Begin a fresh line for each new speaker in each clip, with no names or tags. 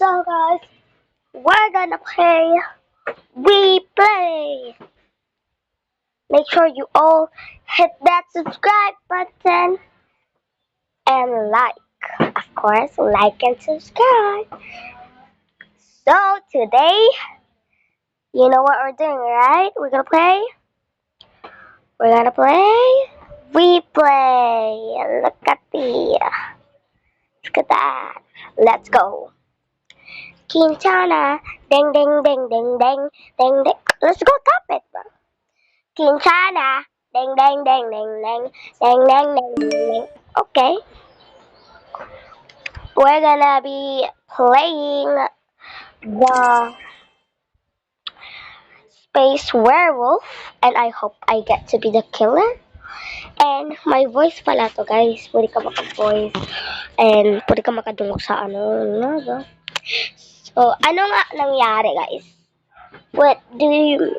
So guys, we're gonna play We Play. Make sure you all hit that subscribe button and like. Of course, like and subscribe. So today, you know what we're doing, right? We're gonna play We Play. Look at that. Let's go. Quintana, ding ding ding ding ding ding ding. Let's go top it, bro. Quintana, ding ding ding ding ding ding ding ding ding. Okay, we're gonna be playing the Space Werewolf, and I hope I get to be the killer. And my voice pala to, guys. Pwede ka maka-voice. And pwede ka makadungog sa ano. So, ano nga nangyari, guys? What do you...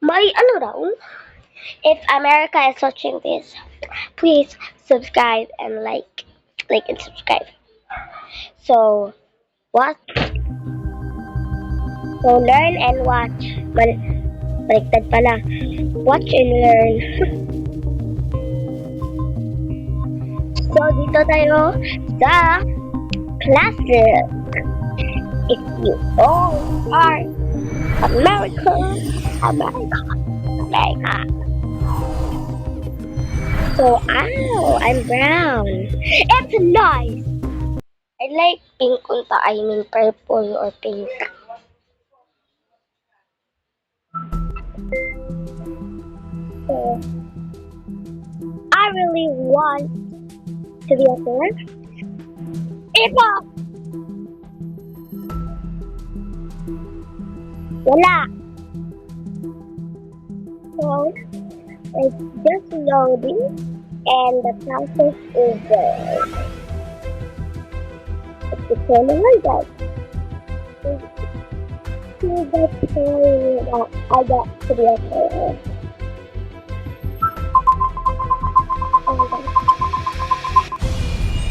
May ano daw? If America is watching this, please subscribe and like and subscribe. So, what? So, learn and watch. Baliktad pala. Watch and learn. So, dito tayo sa classes. If you all are America. So, ow, I'm brown. It's nice. I like pink unta. I mean purple or pink. So, I really want to be a killer. Ipa! Wala. So, it's just loading and the process is it's becoming like that. See the story that I got to be a killer.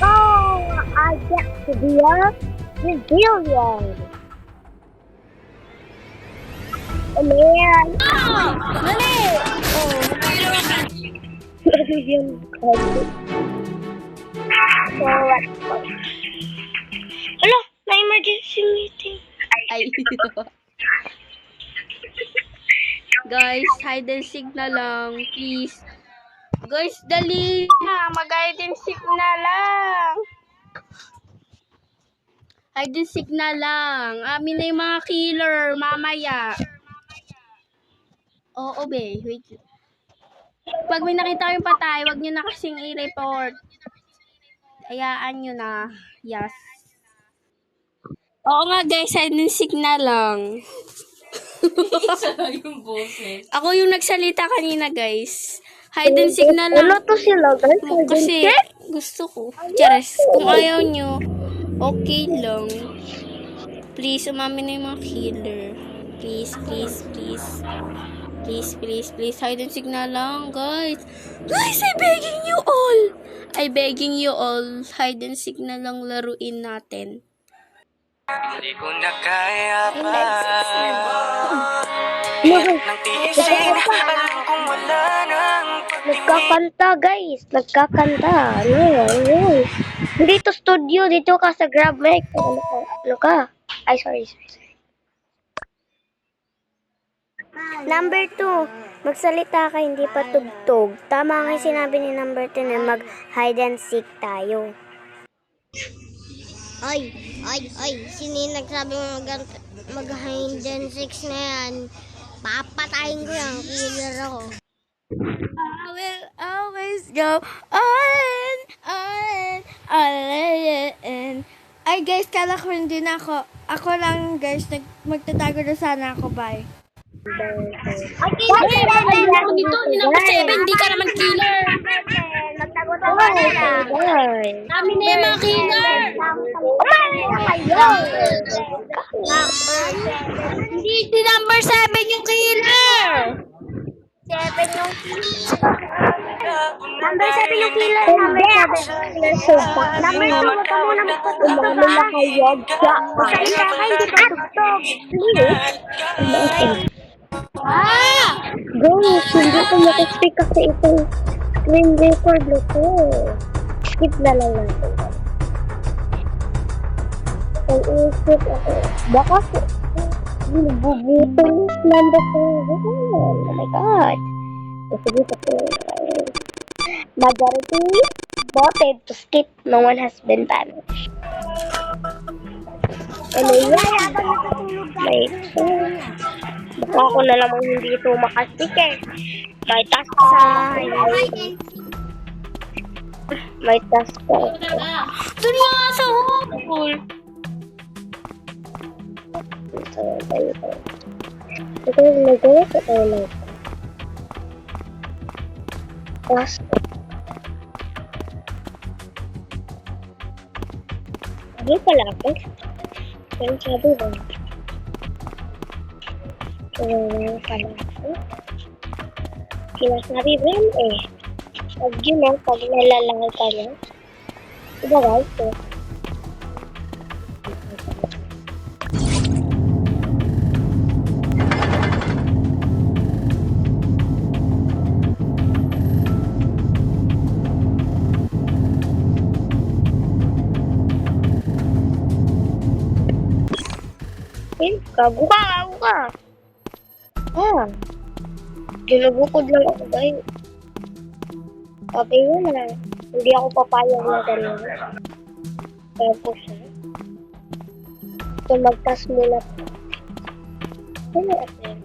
Oh, I get to be a Brazilian. And then, Mali! Brazilian country. So, let's go. Hello, may emergency meeting.
Ay. Guys, hide and seek na lang, please. Guys, dali na. Mag-hide and seek na lang. Hide and seek na lang. Amin na yung mga killer, mamaya. Oo, be. Wait. Pag may nakita kayong patay, wag nyo na kasing i-report. Hayaan nyo na. Yes. Oo nga, guys. Hide and seek na lang.
yung boses.
Ako yung nagsalita kanina, guys. Hide and seek na lang.
Ano to sila, guys?
Kasi gusto ko. Charis, kung ayaw nyo, okay lang. Please, umamin na yung mga killer. Please, please, please. Please, please, please. Hide and seek na lang, guys. Guys, I'm begging you all. I'm begging you all. Hide and seek na lang laruin natin.
Hindi ko na kaya pa
Ano,
nang tiisin. Alam kong wala nang
nagkakanta, guys. Nagkakanta. Ano. Hindi to studio. Dito ka sa Grab mic. Ano ka? Ay, sorry. Number 2, magsalita ka, hindi pa tugtog. Tama nga yung sinabi ni number 2 na mag-hide and seek tayo.
Ay, sino yung nagsabi mo mag-hide and seek na yan? Papatayin ko yan, killer ako.
I will always go on. Ay, guys, kala ko hindi na ako. Ako lang, guys, magtatago na sana ako, bye.
Okay,
Dito, number 7, hindi ka naman killer.
Nagtago-tago na lang.
Kami na yung mga killer.
Umalis na kayo.
Hindi si number 7 yung killer.
7 yung
Number 7 yung killer. Number 7. Number 2, huwag ka muna magpatugtog ha. Magsalita ka, hindi pagtugtog. Ah!
Guys, hindi ko makaspeak kasi itong screen record na to. Skip na lang natin. Ang isip ako. Baka ko. Bubutol number 7. Oh my God. Sige pa ko. Majority voted to skip. No one has been banished. Ano yan? Wait. Baka ako na lamang hindi ito makastik eh. May task pa. May task pa.
Doon nga sa hall.
Ito yung nagawa ko tayo lang. Task. Ano pala ako? Ano sabi ba? Ano pala ako? Sinasabi ba yun eh? Pag yun ah, pag nalalangay ka niya. Diba guys? Gago ka, gago ka. Ah. Ginubukod lang ako guys. Sabi mo na, hindi ako papayag na gano'n. Gago siya. So magtas muna po. Ano ako?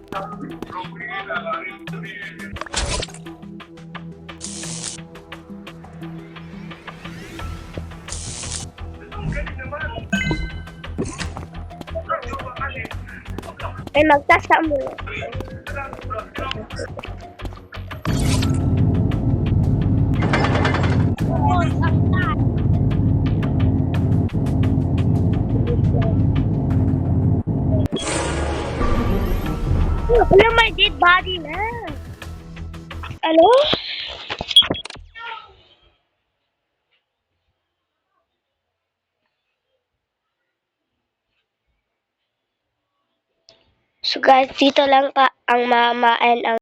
Ay, magtas ka muna. Wala, may dead body na. Ano? So guys, dito lang pa ang mama and ang